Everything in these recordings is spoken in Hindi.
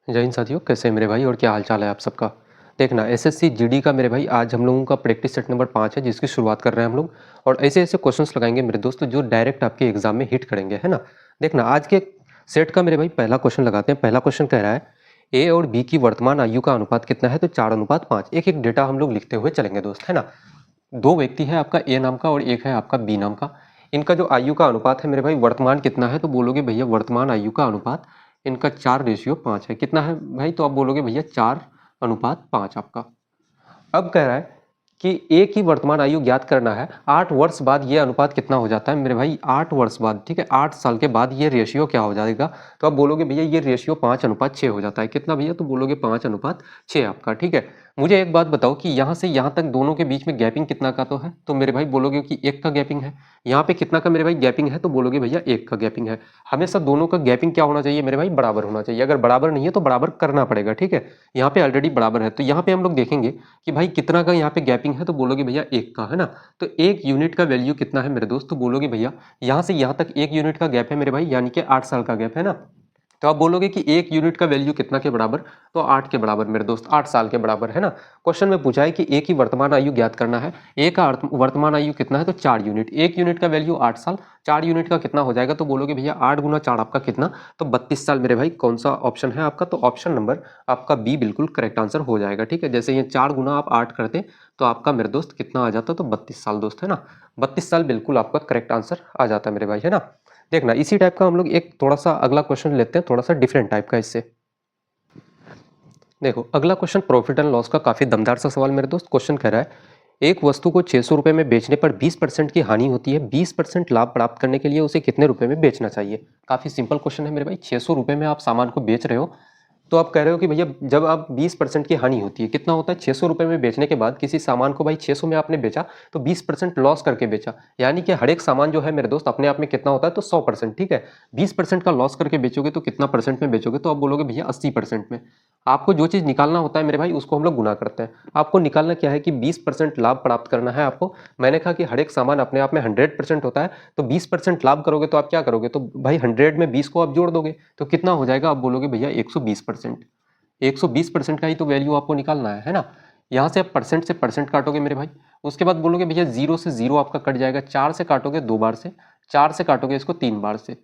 जय हिंद साथियों, कैसे हैं मेरे भाई और क्या हाल चाल है आप सबका। देखना एसएससी जीडी का मेरे भाई आज हम लोगों का प्रैक्टिस सेट नंबर 5 है जिसकी शुरुआत कर रहे हैं हम लोग। और ऐसे ऐसे क्वेश्चंस लगाएंगे मेरे दोस्त जो डायरेक्ट आपके एग्जाम में हिट करेंगे, है ना। देखना आज के सेट का मेरे भाई पहला क्वेश्चन लगाते हैं। पहला क्वेश्चन कह रहा है ए और बी की वर्तमान आयु का अनुपात कितना है, तो 4:5। एक एक डेटा हम लोग लिखते हुए चलेंगे दोस्त, है ना। दो व्यक्ति है आपका ए नाम का और एक है आपका बी नाम का। इनका जो आयु का अनुपात है मेरे भाई, वर्तमान कितना है, तो बोलोगे भैया वर्तमान आयु का अनुपात इनका 4:5 है। कितना है भाई, तो आप बोलोगे भैया 4:5 आपका। अब कह रहा है कि ए की वर्तमान आयु ज्ञात करना है। 8 वर्ष बाद ये अनुपात कितना हो जाता है मेरे भाई, 8 वर्ष बाद, ठीक है, 8 साल के बाद ये रेशियो क्या हो जाएगा, तो आप बोलोगे भैया ये रेशियो 5:6 हो जाता है। कितना भैया, तो बोलोगे 5:6 आपका, ठीक है। मुझे एक बात बताओ कि यहाँ से यहाँ तक दोनों के बीच में गैपिंग कितना का तो है, तो मेरे भाई बोलोगे कि 1 का गैपिंग है। यहाँ पे कितना का मेरे भाई गैपिंग है, तो बोलोगे भैया 1 का गैपिंग है। हमेशा दोनों का गैपिंग क्या होना चाहिए मेरे भाई, बराबर होना चाहिए। अगर बराबर नहीं है तो बराबर करना पड़ेगा, ठीक है। यहाँ पे ऑलरेडी बराबर है, तो यहाँ पे हम लोग देखेंगे कि भाई कितना का यहाँ पे गैपिंग है, तो बोलोगे भैया 1 का, है ना। तो 1 यूनिट का वैल्यू कितना है मेरे दोस्त, तो बोलोगे भैया यहाँ से यहाँ तक 1 यूनिट का गैप है मेरे भाई, यानी कि 8 साल का गैप है ना। तो आप बोलोगे कि 1 यूनिट का वैल्यू कितना के बराबर, तो 8 के बराबर मेरे दोस्त, 8 साल के बराबर, है ना। क्वेश्चन में पूछा है कि ए की वर्तमान आयु ज्ञात करना है। ए का वर्तमान आयु कितना है, तो 4 यूनिट। 1 यूनिट का वैल्यू 8 साल, 4 यूनिट का कितना हो जाएगा, तो बोलोगे भैया 8 गुना 4 आपका कितना, तो 32 साल मेरे भाई। कौन सा ऑप्शन है आपका, तो ऑप्शन नंबर आपका बी बिल्कुल करेक्ट आंसर हो जाएगा, ठीक है। जैसे ये 4 गुना आप 8 करते तो आपका मेरे दोस्त कितना आ जाता, तो 32 साल दोस्त, है ना। 32 साल बिल्कुल आपका करेक्ट आंसर आ जाता है मेरे भाई, है ना। देखना इसी टाइप का हम लोग एक थोड़ा सा अगला क्वेश्चन लेते हैं, थोड़ा सा डिफरेंट टाइप का इससे। देखो अगला क्वेश्चन प्रॉफिट एंड लॉस का काफी दमदार सा सवाल मेरे दोस्त। क्वेश्चन कह रहा है एक वस्तु को 600 रुपए में बेचने पर 20% की हानि होती है, 20% लाभ प्राप्त करने के लिए उसे कितने रुपए में बेचना चाहिए। काफी सिंपल क्वेश्चन है मेरे भाई। 600 रुपए में आप सामान को बेच रहे हो, तो आप कह रहे हो कि भैया जब आप 20% की हानि होती है, कितना होता है, 600 रुपए में बेचने के बाद किसी सामान को भाई 600 में आपने बेचा तो 20% लॉस करके बेचा, यानी कि हर एक सामान जो है मेरे दोस्त अपने आप में कितना होता है, तो 100%, ठीक है। 20% का लॉस करके बेचोगे तो कितना परसेंट में बेचोगे, तो आप बोलोगे भैया 80% में। आपको जो चीज़ निकालना होता है मेरे भाई उसको हम लोग गुना करते हैं। आपको निकालना क्या है कि 20% लाभ प्राप्त करना है आपको। मैंने कहा कि हर एक सामान अपने आप में 100% होता है, तो 20% लाभ करोगे तो आप क्या करोगे, तो भाई 100 में 20 को आप जोड़ दोगे तो कितना हो जाएगा, आप बोलोगे भैया 120%। 120% का ही तो वैल्यू आपको निकालना है ना। यहाँ से आप परसेंट से परसेंट काटोगे मेरे भाई, उसके बाद बोलोगे भैया 0 से 0 आपका कट जाएगा। 4 से काटोगे 2 बार से, 4 से काटोगे इसको 3 बार से,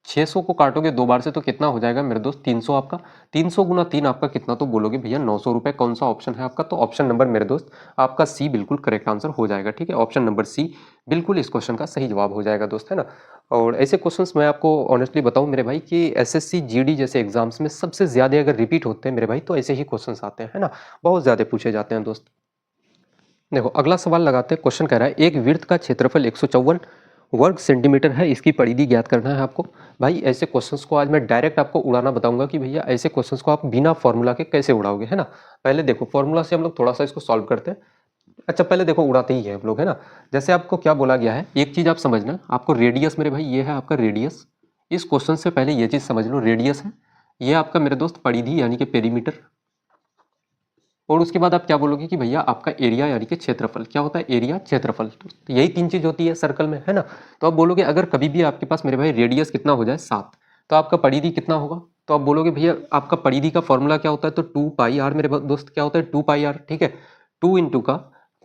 600 को काटोगे 2 बार से, तो कितना हो जाएगा मेरे दोस्त 300 आपका। 300 गुना 3 आपका कितना, तो बोलोगे भैया 900 रुपये। कौन सा ऑप्शन है आपका, तो ऑप्शन नंबर मेरे दोस्त आपका सी बिल्कुल करेक्ट आंसर हो जाएगा, ठीक है। ऑप्शन नंबर सी बिल्कुल इस क्वेश्चन का सही जवाब हो जाएगा दोस्त, है ना। और ऐसे क्वेश्चंस मैं आपको ऑनेस्टली बताऊं मेरे भाई कि एसएससी जीडी जैसे एग्जाम्स में सबसे ज़्यादा अगर रिपीट होते हैं मेरे भाई, तो ऐसे ही क्वेश्चंस आते हैं, है ना। बहुत ज़्यादा पूछे जाते हैं दोस्त। देखो अगला सवाल लगाते हैं। क्वेश्चन कह रहा है एक वृत्त का क्षेत्रफल 154 वर्ग सेंटीमीटर है, इसकी परिधि ज्ञात करना है आपको। भाई ऐसे क्वेश्चंस को आज मैं डायरेक्ट आपको उड़ाना बताऊंगा कि भैया ऐसे क्वेश्चंस को आप बिना फॉर्मूला के कैसे उड़ाओगे, है ना। पहले देखो फॉर्मूला से हम लोग थोड़ा सा इसको सॉल्व करते हैं। अच्छा पहले देखो उड़ाते ही है हम लोग, है ना। जैसे आपको क्या बोला गया है, एक चीज आप समझना, आपको रेडियस मेरे भाई ये है आपका रेडियस। इस क्वेश्चन से पहले ये चीज समझ लो, रेडियस है ये आपका मेरे दोस्त परिधि यानी कि पेरीमीटर। और उसके बाद आप क्या बोलोगे कि भैया आपका एरिया यानी कि क्षेत्रफल। क्या होता है, एरिया क्षेत्रफल, तो यही 3 चीज होती है सर्कल में, है ना। तो आप बोलोगे अगर कभी भी आपके पास मेरे भाई रेडियस कितना हो जाए 7, तो आपका परिधि कितना होगा, तो आप बोलोगे भैया आपका परिधि का फॉर्मूला क्या होता है, तो 2 पाई आर मेरे दोस्त। क्या होता है 2 पाई आर, ठीक है। 2 इंटू का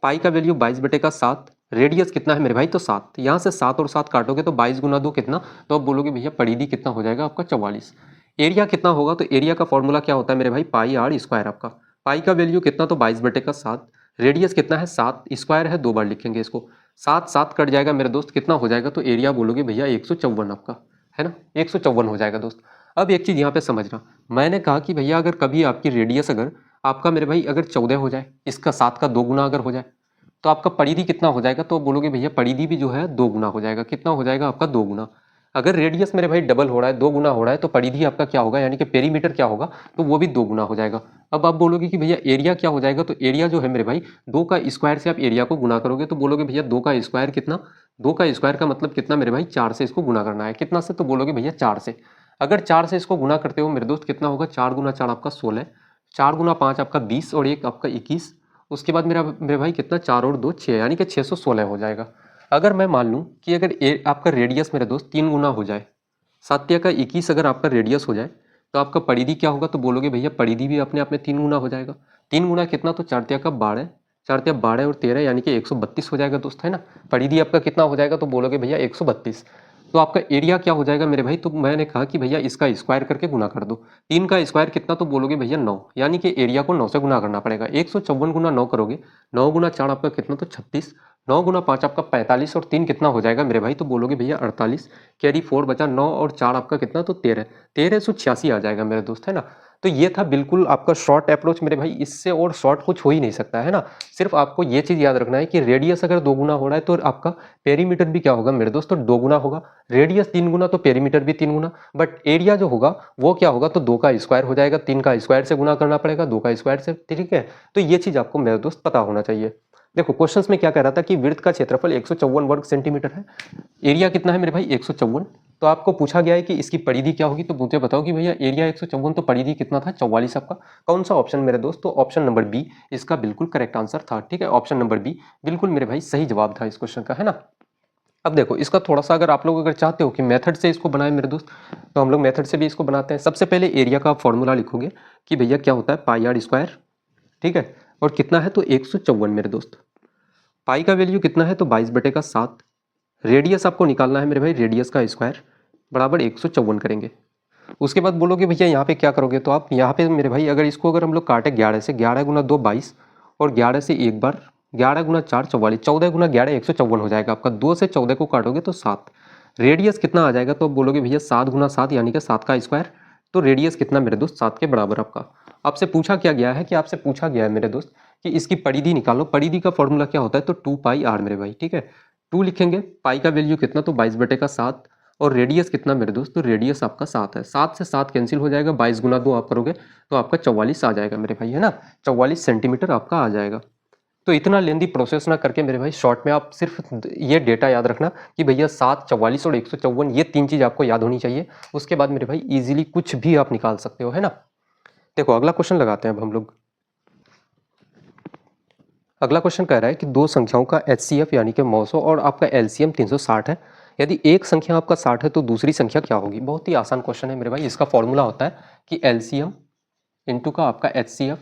पाई का वैल्यू 22/7, रेडियस कितना है मेरे भाई, तो 7। यहाँ से 7 और 7 काटोगे तो 22 गुना 2 कितना, तो आप बोलोगे भैया परिधि कितना हो जाएगा आपका 44। एरिया कितना होगा, तो एरिया का फॉर्मूला क्या होता है मेरे भाई, पाई आर स्क्वायर आपका। पाई का वैल्यू कितना, तो 22/7। रेडियस कितना है 7, स्क्वायर है 2 बार लिखेंगे इसको। 7 7 कट जाएगा मेरे दोस्त, कितना हो जाएगा, तो एरिया बोलोगे भैया 154 आपका, है ना। 154 हो जाएगा दोस्त। अब एक चीज़ यहाँ पे समझना, मैंने कहा कि भैया अगर कभी आपकी रेडियस अगर आपका मेरे भाई अगर 14 हो जाए, इसका 7 का 2 गुना अगर हो जाए, तो आपका परिधि कितना हो जाएगा, तो बोलोगे भैया परिधि भी जो है 2 गुना हो जाएगा। कितना हो जाएगा आपका 2 गुना। अगर रेडियस मेरे भाई डबल हो रहा है, 2 गुना हो रहा है, तो परिधि आपका क्या होगा, यानी कि पेरीमीटर क्या होगा, तो वो भी 2 गुना हो जाएगा। अब आप बोलोगे कि भैया एरिया क्या हो जाएगा, तो एरिया जो है मेरे भाई 2 का स्क्वायर से आप एरिया को गुना करोगे, तो बोलोगे भैया 2 का स्क्वायर कितना, 2 का स्क्वायर का मतलब कितना मेरे भाई, 4 से इसको गुना करना है। कितना से, तो बोलोगे भैया 4 से। अगर 4 से इसको गुना करते हो मेरे दोस्त, कितना होगा, 4 गुना 4 आपका 16, 4 गुना 5 आपका 20 और 1 आपका 21। उसके बाद मेरे भाई कितना, 4 और 2 6, यानी कि 616 हो जाएगा। अगर मैं मान लूँ कि अगर आपका रेडियस मेरे दोस्त 3 गुना हो जाए, 7 का 21 अगर आपका रेडियस हो जाए, तो आपका परिधि क्या होगा, तो बोलोगे भैया परिधि भी अपने आप में 3 गुना हो जाएगा। 3 गुना कितना, तो 4 तिया का 12, 4 तिया 12 और 13 यानी कि 132 हो जाएगा दोस्त, है ना। परिधि आपका कितना हो जाएगा, तो बोलोगे भैया 132। तो आपका एरिया क्या हो जाएगा मेरे भाई, तो मैंने कहा कि भैया इसका स्क्वायर करके गुना कर दो। 3 का स्क्वायर कितना, तो बोलोगे भैया 9, यानी कि एरिया को 9 से गुना करना पड़ेगा। 154 गुना 9 करोगे, 9 गुना 4 आपका कितना, तो 36, 9 गुना 5 आपका 45 और 3 कितना हो जाएगा मेरे भाई, तो बोलोगे भैया 48, कैरी 4 बचा, 9 और 4 आपका कितना, तो 13, 1386 आ जाएगा मेरे दोस्त, है ना। तो ये था बिल्कुल आपका शॉर्ट अप्रोच मेरे भाई, इससे और शॉर्ट कुछ हो ही नहीं सकता, है ना। सिर्फ आपको ये चीज़ याद रखना है कि रेडियस अगर 2 गुना हो रहा है तो आपका पेरीमीटर भी क्या होगा मेरे दोस्त, तो 2 गुना होगा। रेडियस 3 गुना तो पेरीमीटर भी 3 गुना, बट एरिया जो होगा वो क्या होगा, तो 2 का स्क्वायर हो जाएगा, 3 का स्क्वायर से गुना करना पड़ेगा, 2 का स्क्वायर से, ठीक है। तो ये चीज़ आपको मेरे दोस्त पता होना चाहिए। देखो क्वेश्चंस में क्या कह रहा था कि विड्थ का क्षेत्रफल 154 वर्ग सेंटीमीटर है, एरिया कितना है मेरे भाई 154। तो आपको पूछा गया है कि इसकी परिधि क्या होगी, तो मुझे बताओ कि भैया एरिया 154 तो परिधि कितना था 44 आपका। कौन सा ऑप्शन मेरे दोस्त, तो ऑप्शन नंबर बी इसका बिल्कुल करेक्ट आंसर था, ठीक है। ऑप्शन नंबर बी बिल्कुल मेरे भाई सही जवाब था इस क्वेश्चन का, है ना। अब देखो इसका थोड़ा सा अगर आप लोग अगर चाहते हो कि मेथड से इसको बनाए मेरे दोस्त, तो हम लोग मेथड से भी इसको बनाते हैं। सबसे पहले एरिया का फॉर्मूला लिखोगे कि भैया क्या होता है पाई आर स्क्वायर, ठीक है। और कितना है, तो 154 मेरे दोस्त। पाई का वैल्यू कितना है, तो 22/7। रेडियस आपको निकालना है मेरे भाई, रेडियस का स्क्वायर बराबर 154 करेंगे। उसके बाद बोलोगे भैया यहाँ पे क्या करोगे, तो आप यहाँ पे मेरे भाई अगर इसको अगर हम लोग काटे 11 से, 11 गुना 2 22 और 11 से एक बार 11 गुना 4 44, 14 गुना 11 154 हो जाएगा आपका। 2 से 14 को काटोगे तो 7। रेडियस कितना आ जाएगा, तो बोलोगे भैया 7 गुना 7 यानी कि 7 का स्क्वायर। तो रेडियस कितना मेरे दोस्त, 7 के बराबर आपका। आपसे पूछा क्या गया है कि आपसे पूछा गया है मेरे दोस्त कि इसकी परिधि निकालो। परिधि का फॉर्मूला क्या होता है, तो 2 पाई आर मेरे भाई, ठीक है। 2 लिखेंगे, पाई का वैल्यू कितना, तो 22/7 और रेडियस कितना मेरे दोस्त, तो रेडियस आपका 7 है। 7 से 7 कैंसिल हो जाएगा, 22 गुना 2 आप करोगे तो आपका 44 आ जाएगा मेरे भाई, है ना। 44 सेंटीमीटर आपका आ जाएगा। तो इतना लेंदी प्रोसेस ना करके मेरे भाई शॉर्ट में आप सिर्फ ये डेटा याद रखना कि भैया 7, 44 और 154 ये 3 चीज़ आपको याद होनी चाहिए। उसके बाद मेरे भाई इजीली कुछ भी आप निकाल सकते हो, है ना। देखो अगला क्वेश्चन लगाते हैं अब हम लोग। अगला क्वेश्चन कह रहा है कि दो संख्याओं का HCF यानी कि 900 और आपका LCM 360 है। यदि एक संख्या आपका 60 है तो दूसरी संख्या क्या होगी। बहुत ही आसान क्वेश्चन है मेरे भाई। इसका फॉर्मूला होता है कि LCM इंटू का आपका HCF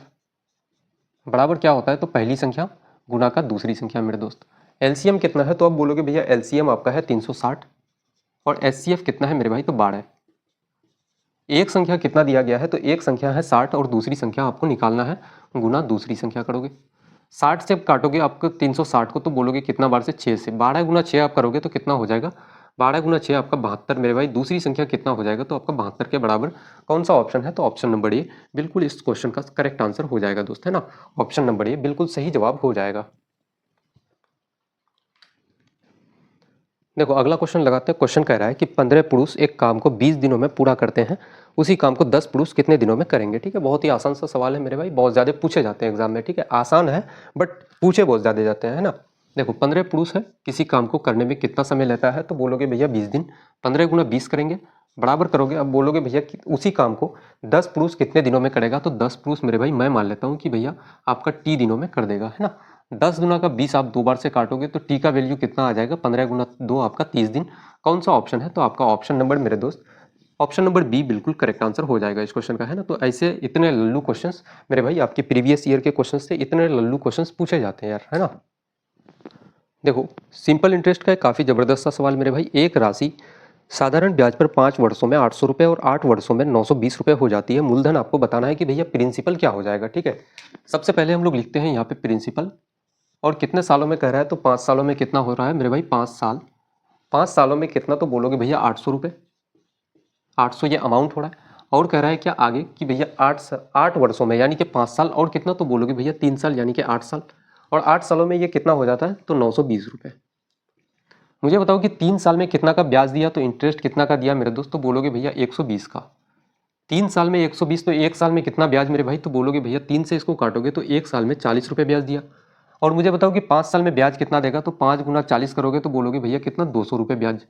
बराबर क्या होता है, तो पहली संख्या गुना का दूसरी संख्या मेरे दोस्त। LCM कितना है, तो आप बोलोगे भैया LCM आपका है 360 और HCF कितना है मेरे भाई, तो 12। एक संख्या कितना दिया गया है, तो एक संख्या है 60 और दूसरी संख्या आपको निकालना है गुना दूसरी संख्या करोगे। 60 से काटोगे आपको 360 को, तो बोलोगे कितना बार से 6 से। 12 गुना 6 आप करोगे तो कितना हो जाएगा, 12 गुना 6 आपका 72 मेरे भाई। दूसरी संख्या कितना हो जाएगा, तो आपका 72 के बराबर। कौन सा ऑप्शन है, तो ऑप्शन नंबर ए बिल्कुल इस क्वेश्चन का करेक्ट आंसर हो जाएगा दोस्त, है ना। ऑप्शन नंबर ए बिल्कुल सही जवाब हो जाएगा। देखो अगला क्वेश्चन लगाते हैं। क्वेश्चन कह रहा है कि 15 पुरुष एक काम को 20 दिनों में पूरा करते हैं, उसी काम को 10 पुरुष कितने दिनों में करेंगे। ठीक है, बहुत ही आसान सा सवाल है मेरे भाई, बहुत ज़्यादा पूछे जाते हैं एग्जाम में। ठीक है, आसान है बट पूछे बहुत ज़्यादा जाते हैं, है ना। देखो 15 पुरुष है, किसी काम को करने में कितना समय लेता है, तो बोलोगे भैया 20 दिन। 15 गुना 20 करेंगे, बराबर करोगे। अब बोलोगे भैया उसी काम को 10 पुरुष कितने दिनों में करेगा, तो 10 पुरुष मेरे भाई मैं मान लेता हूँ कि भैया आपका टी दिनों में कर देगा, है ना। 10 गुना का 20 आप दो बार से काटोगे तो टी का वैल्यू कितना आ जाएगा, 15 गुना 2 आपका 30 दिन। कौन सा ऑप्शन है, तो आपका ऑप्शन नंबर मेरे दोस्त ऑप्शन नंबर बी बिल्कुल करेक्ट आंसर हो जाएगा इस क्वेश्चन का, है ना। तो ऐसे इतने लल्लू क्वेश्चंस मेरे भाई आपके प्रीवियस ईयर के क्वेश्चन से इतने लल्लू क्वेश्चंस पूछे जाते हैं यार, है ना। देखो सिंपल इंटरेस्ट का काफ़ी ज़बरदस्त सा सवाल मेरे भाई। एक राशि साधारण ब्याज पर 5 वर्षों में 800 रुपये और 8 वर्षों में 920 रुपये हो जाती है। मूलधन आपको बताना है कि भैया प्रिंसिपल क्या हो जाएगा। ठीक है, सबसे पहले हम लोग लिखते हैं यहाँ पे प्रिंसिपल, और कितने सालों में कह रहा है, तो 5 सालों में कितना हो रहा है मेरे भाई, 5 साल। 5 सालों में कितना, तो बोलोगे भैया 800 रुपये। 800 ये अमाउंट हो रहा है। और कह रहा है क्या आगे कि भैया 8 वर्षों में यानी कि 5 साल और कितना, तो बोलोगे भैया 3 साल यानी कि 8 साल। और 8 सालों में ये कितना हो जाता है, तो 920 रुपये। मुझे बताओ कि 3 साल में कितना का ब्याज दिया, तो इंटरेस्ट कितना का दिया मेरे दोस्त, तो बोलोगे भैया 120 का। 3 साल में 120, तो एक साल में कितना ब्याज मेरे भाई, तो बोलोगे भैया 3 से इसको काटोगे तो एक साल में 40 रुपये ब्याज दिया। और मुझे बताओ कि 5 साल में ब्याज कितना देगा, तो 5 गुना 40 करोगे तो बोलोगे भैया कितना, 200 रुपये ब्याज।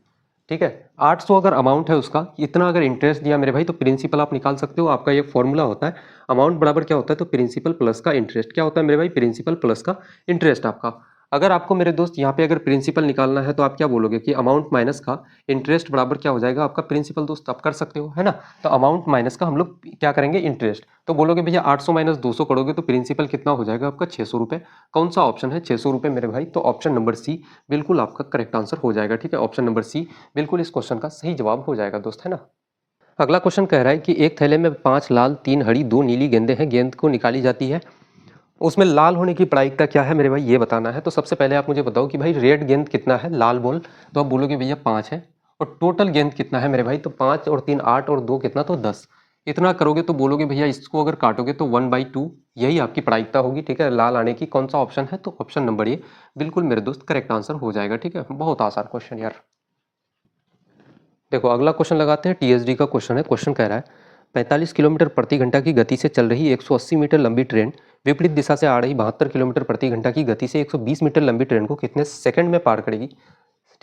ठीक है, 800 अगर अमाउंट है उसका, इतना अगर इंटरेस्ट दिया मेरे भाई, तो प्रिंसिपल आप निकाल सकते हो। आपका ये फॉर्मूला होता है, अमाउंट बराबर क्या होता है, तो प्रिंसिपल प्लस का इंटरेस्ट। क्या होता है मेरे भाई, प्रिंसिपल प्लस का इंटरेस्ट आपका। अगर आपको मेरे दोस्त यहाँ पे अगर प्रिंसिपल निकालना है तो आप क्या बोलोगे कि अमाउंट माइनस का इंटरेस्ट बराबर क्या हो जाएगा आपका प्रिंसिपल। दोस्त आप कर सकते हो, है ना। तो अमाउंट माइनस का हम लोग क्या करेंगे, इंटरेस्ट। तो बोलोगे भैया 800 माइनस 200 करोगे तो प्रिंसिपल कितना हो जाएगा आपका 600 रुपये। कौन सा ऑप्शन है 600 रुपये मेरे भाई, तो ऑप्शन नंबर सी बिल्कुल आपका करेक्ट आंसर हो जाएगा। ठीक है, ऑप्शन नंबर सी बिल्कुल इस क्वेश्चन का सही जवाब हो जाएगा दोस्त, है ना। अगला क्वेश्चन कह रहा है कि एक थैले में 5 लाल 3 हरी 2 नीली गेंदें हैं, गेंद को निकाली जाती है, उसमें लाल होने की प्रायिकता क्या है मेरे भाई, ये बताना है। तो सबसे पहले आप मुझे बताओ कि भाई रेड गेंद कितना है, लाल बॉल, तो आप बोलोगे भैया 5 है। और टोटल गेंद कितना है मेरे भाई, तो 5 और 3 8 और 2 कितना, तो 10। इतना करोगे तो बोलोगे भैया इसको अगर काटोगे तो 1/2, यही आपकी प्रायिकता होगी। ठीक है, लाल आने की। कौन सा ऑप्शन है, तो ऑप्शन नंबर ए बिल्कुल मेरे दोस्त करेक्ट आंसर हो जाएगा। ठीक है, बहुत आसान क्वेश्चन यार। देखो अगला क्वेश्चन लगाते हैं, टीएसडी का क्वेश्चन है। क्वेश्चन कह रहा है 45 किलोमीटर प्रति घंटा की गति से चल रही 180 मीटर लंबी ट्रेन विपरीत दिशा से आ रही 72 किलोमीटर प्रति घंटा की गति से 120 मीटर लंबी ट्रेन को कितने सेकंड में पार करेगी।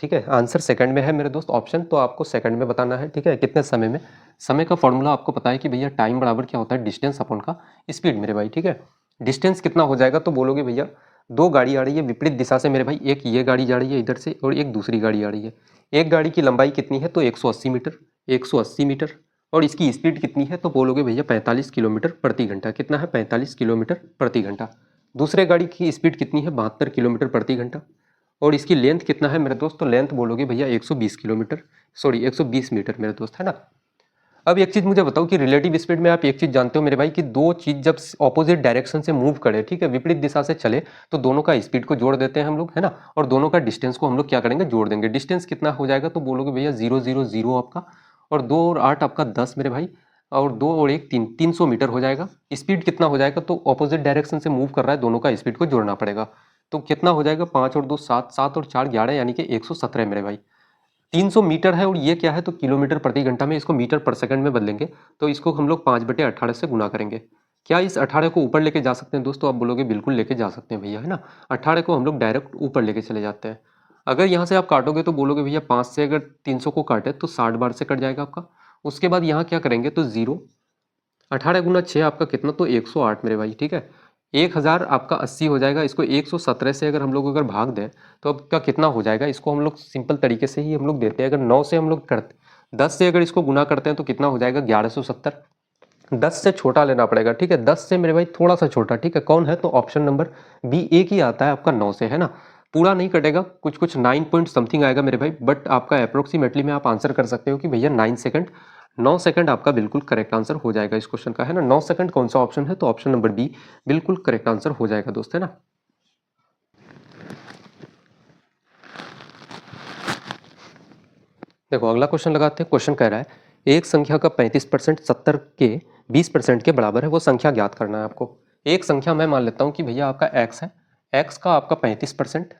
ठीक है, आंसर सेकंड में है मेरे दोस्त ऑप्शन, तो आपको सेकंड में बताना है। ठीक है, कितने समय में। समय का फॉर्मूला आपको पता है कि भैया टाइम बराबर क्या होता है, डिस्टेंस अपॉन का स्पीड मेरे भाई। ठीक है, डिस्टेंस कितना हो जाएगा, तो बोलोगे भैया 2 गाड़ी आ रही है विपरीत दिशा से मेरे भाई, एक ये गाड़ी जा रही है इधर से और एक दूसरी गाड़ी आ रही है। एक गाड़ी की लंबाई कितनी है, तो 180 मीटर, 180 मीटर। और इसकी स्पीड कितनी है, तो बोलोगे भैया 45 किलोमीटर प्रति घंटा। कितना है, 45 किलोमीटर प्रति घंटा। दूसरे गाड़ी की स्पीड कितनी है, 72 किलोमीटर प्रति घंटा। और इसकी लेंथ कितना है मेरे दोस्त, तो लेंथ बोलोगे भैया 120 किलोमीटर, सॉरी 120 मीटर मेरे दोस्त, है ना। अब एक चीज मुझे बताओ कि रिलेटिव स्पीड में आप एक चीज जानते हो मेरे भाई कि दो चीज जब ऑपोजिट डायरेक्शन से मूव करे, ठीक है, विपरीत दिशा से चले, तो दोनों का स्पीड को जोड़ देते हैं हम लोग, है ना। और दोनों का डिस्टेंस को हम लोग क्या करेंगे, जोड़ देंगे। डिस्टेंस कितना हो जाएगा, तो बोलोगे भैया 0 0 0 आपका, और 2 और 8 आपका 10 मेरे भाई, और 2 और 1 3, 300 मीटर हो जाएगा। स्पीड कितना हो जाएगा, तो ऑपोजिट डायरेक्शन से मूव कर रहा है, दोनों का स्पीड को जोड़ना पड़ेगा। तो कितना हो जाएगा, 5 और 2 7, 7 और 4 11, यानी कि 117 मेरे भाई। 300 मीटर है और ये क्या है, तो किलोमीटर प्रति घंटा में, इसको मीटर पर सेकंड में बदलेंगे तो इसको हम लोग 5/18 से गुना करेंगे। क्या इस 18 को ऊपर लेके जा सकते हैं दोस्तों, आप बोलोगे बिल्कुल लेके जा सकते हैं भैया, है ना। 18 को हम लोग डायरेक्ट ऊपर लेके चले जाते हैं। अगर यहाँ से आप काटोगे तो बोलोगे भैया 5 से अगर 300 को काटे तो 60 बार से कट जाएगा आपका। उसके बाद यहाँ क्या करेंगे, तो 0, 18 गुना 6 आपका कितना, तो 108 मेरे भाई। ठीक है, 1000 आपका 80 हो जाएगा। इसको 117 से अगर हम लोग अगर भाग दें तो अब का कितना हो जाएगा, इसको हम लोग सिंपल तरीके से ही हम लोग देते हैं। अगर 9 से हम लोग करते, 10 से अगर इसको गुना करते हैं तो कितना हो जाएगा, 1170। 10 से छोटा लेना पड़ेगा। ठीक है, 10 से मेरे भाई थोड़ा सा छोटा। ठीक है, कौन है, तो ऑप्शन नंबर बी एक ही आता है आपका 9 से, है ना। पूरा नहीं कटेगा, कुछ कुछ 9 पॉइंट समथिंग आएगा मेरे भाई, बट आपका अप्रोक्सीमेटली में आप आंसर कर सकते हो कि भैया 9 सेकंड। 9 सेकंड आपका बिल्कुल करेक्ट आंसर हो जाएगा इस क्वेश्चन का, है ना। 9 सेकंड कौन सा ऑप्शन है, तो ऑप्शन नंबर बी बिल्कुल करेक्ट आंसर हो जाएगा दोस्त, है ना। देखो अगला क्वेश्चन लगाते हैं। क्वेश्चन कह रहा है एक संख्या का 35% 70 के 20% के बराबर है, वो संख्या ज्ञात करना है आपको। एक संख्या मैं मान लेता हूँ कि भैया आपका x है, x का आपका 35%,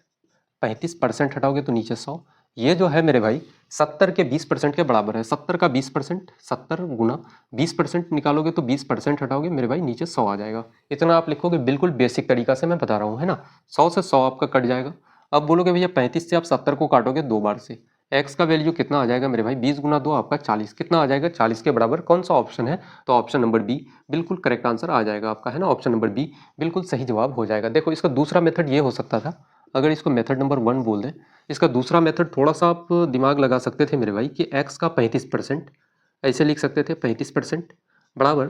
35% हटाओगे तो नीचे 100। ये जो है मेरे भाई 70 के 20% के बराबर है। 70 का 20%, 70 गुना 20% निकालोगे तो 20% हटाओगे मेरे भाई, नीचे 100 आ जाएगा। इतना आप लिखोगे, बिल्कुल बेसिक तरीका से मैं बता रहा हूँ, है ना। 100 से 100 आपका कट जाएगा। अब बोलोगे भैया 35 से आप 70 को काटोगे 2 बार से, x का वैल्यू कितना आ जाएगा मेरे भाई, 20 गुना 2 आपका 40, कितना आ जाएगा, 40 के बराबर। कौन सा ऑप्शन है, तो ऑप्शन नंबर बी बिल्कुल करेक्ट आंसर आ जाएगा आपका, है ना। ऑप्शन नंबर बी बिल्कुल सही जवाब हो जाएगा। देखो इसका दूसरा मेथड ये हो सकता था, अगर इसको मेथड नंबर 1 बोल दें, इसका दूसरा मेथड थोड़ा सा आप दिमाग लगा सकते थे मेरे भाई कि x का 35% ऐसे लिख सकते थे, 35% बराबर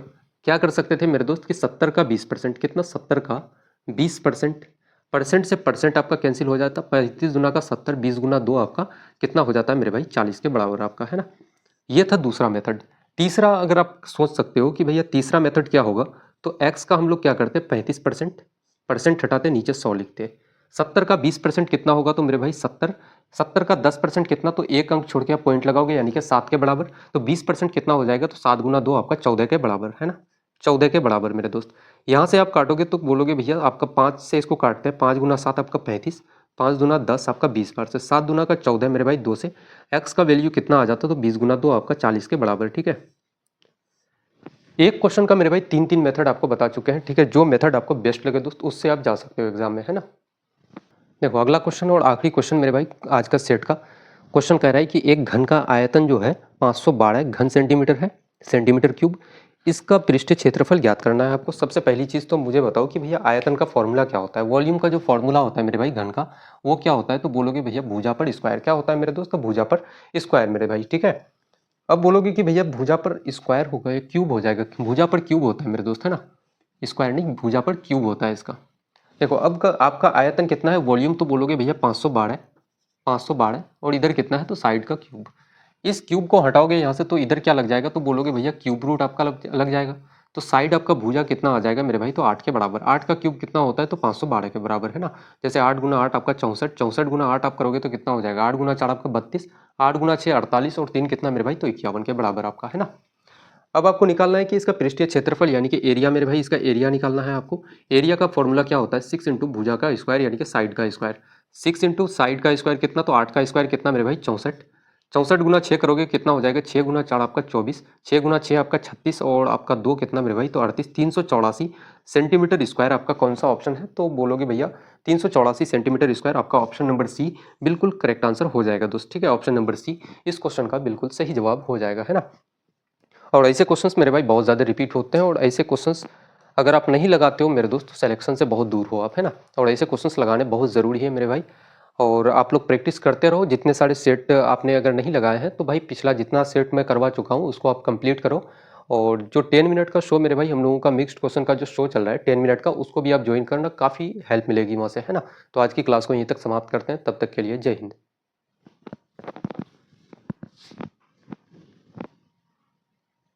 क्या कर सकते थे मेरे दोस्त कि 70 का 20%, कितना, 70 का 20%, परसेंट से परसेंट आपका कैंसिल हो जाता, 35 गुना का 70, 20 गुना 2 आपका कितना हो जाता है मेरे भाई, 40 के बराबर आपका, है ना। ये था दूसरा मेथड। तीसरा अगर आप सोच सकते हो कि भैया तीसरा मेथड क्या होगा, तो x का हम लोग क्या करते, 35%, परसेंट हटाते नीचे 100 लिखते। 70 का 20% कितना होगा, तो मेरे भाई 70, 70 का 10% कितना, तो एक अंक छोड़ के आप पॉइंट लगाओगे यानी कि 7 के बराबर। तो 20% कितना हो जाएगा, तो 7 गुना 2 आपका 14 के बराबर, है ना, 14 के बराबर मेरे दोस्त। यहाँ से आप काटोगे तो बोलोगे भैया आपका 5 से इसको काटते हैं, 5 गुना 7 आपका 35, 5 दुना 10 आपका 20 बार से, 7 दुना का 14 मेरे भाई 2 से, x का वैल्यू कितना आ जाता, तो 20 गुना 2 आपका 40 के बराबर। ठीक है, एक क्वेश्चन का मेरे भाई 3 मेथड आपको बता चुके हैं। ठीक है, जो मेथड आपको बेस्ट लगे दोस्त उससे आप जा सकते हो एग्जाम में, है ना। देखो अगला क्वेश्चन और आखिरी क्वेश्चन मेरे भाई आज का सेट का क्वेश्चन कह रहा है कि एक घन का आयतन जो है 512 घन सेंटीमीटर है, सेंटीमीटर क्यूब। इसका पृष्ठीय क्षेत्रफल ज्ञात करना है आपको। सबसे पहली चीज़ तो मुझे बताओ कि भैया आयतन का फॉर्मूला क्या होता है। वॉल्यूम का जो फॉर्मूला होता है मेरे भाई घन का, वो क्या होता है, तो बोलोगे भैया भुजा पर स्क्वायर। क्या होता है मेरे दोस्त, तो भुजा पर स्क्वायर मेरे भाई, ठीक है। अब बोलोगे कि भैया भुजा पर स्क्वायर होगा या क्यूब हो जाएगा। भुजा पर क्यूब होता है मेरे दोस्त, है ना, स्क्वायर नहीं, भुजा पर क्यूब होता है इसका। देखो अब का आपका आयतन कितना है, वॉल्यूम तो बोलोगे भैया 512, 512, और इधर कितना है, तो साइड का क्यूब। इस क्यूब को हटाओगे यहाँ से तो इधर क्या लग जाएगा, तो बोलोगे भैया क्यूब रूट आपका लग जाएगा। तो साइड आपका भुजा कितना आ जाएगा मेरे भाई, तो 8 के बराबर। 8 का क्यूब कितना होता है, तो 512 के बराबर, है ना। जैसे 8 गुना 8 आपका 64, 64 गुना 8 आप करोगे तो कितना हो जाएगा, 8 गुना 4 आपका 32, 8 गुना 6 48, और 3 कितना मेरे भाई, तो 51 के बराबर आपका, है ना। अब आपको निकालना है कि इसका पृष्ठीय क्षेत्रफल यानी कि एरिया मेरे भाई, इसका एरिया निकालना है आपको। एरिया का फॉर्मूला क्या होता है, 6 इंटू भुजा का स्क्वायर यानी कि साइड का स्क्वायर। 6 इंटू साइड का स्क्वायर कितना, तो 8 का स्क्वायर कितना मेरे भाई, 64। 64 गुना 6 करोगे कितना हो जाएगा, 6 गुना 4 आपका 24, 6 गुना 6 आपका 36, और आपका 2 कितना मेरे भाई, तो 38, 384 सेंटीमीटर स्क्वायर आपका कौन सा ऑप्शन है, तो बोलोगे भैया 384 सेंटीमीटर स्क्वायर आपका ऑप्शन नंबर सी बिल्कुल करेक्ट आंसर हो जाएगा दोस्त, ठीक है। ऑप्शन नंबर सी इस क्वेश्चन का बिल्कुल सही जवाब हो जाएगा, है ना। और ऐसे क्वेश्चंस मेरे भाई बहुत ज़्यादा रिपीट होते हैं, और ऐसे क्वेश्चंस अगर आप नहीं लगाते हो मेरे दोस्त तो सिलेक्शन से बहुत दूर हो आप, है ना। और ऐसे क्वेश्चंस लगाने बहुत ज़रूरी है मेरे भाई। और आप लोग प्रैक्टिस करते रहो। जितने सारे सेट आपने अगर नहीं लगाए हैं तो भाई पिछला जितना सेट मैं करवा चुका हूँ उसको आप कंप्लीट करो। और जो 10 मिनट का शो मेरे भाई हम लोगों का मिक्स्ड क्वेश्चन का जो शो चल रहा है 10 मिनट का, उसको भी आप ज्वाइन करना, काफ़ी हेल्प मिलेगी वहाँ से, है ना। तो आज की क्लास को यहीं तक समाप्त करते हैं, तब तक के लिए जय हिंद।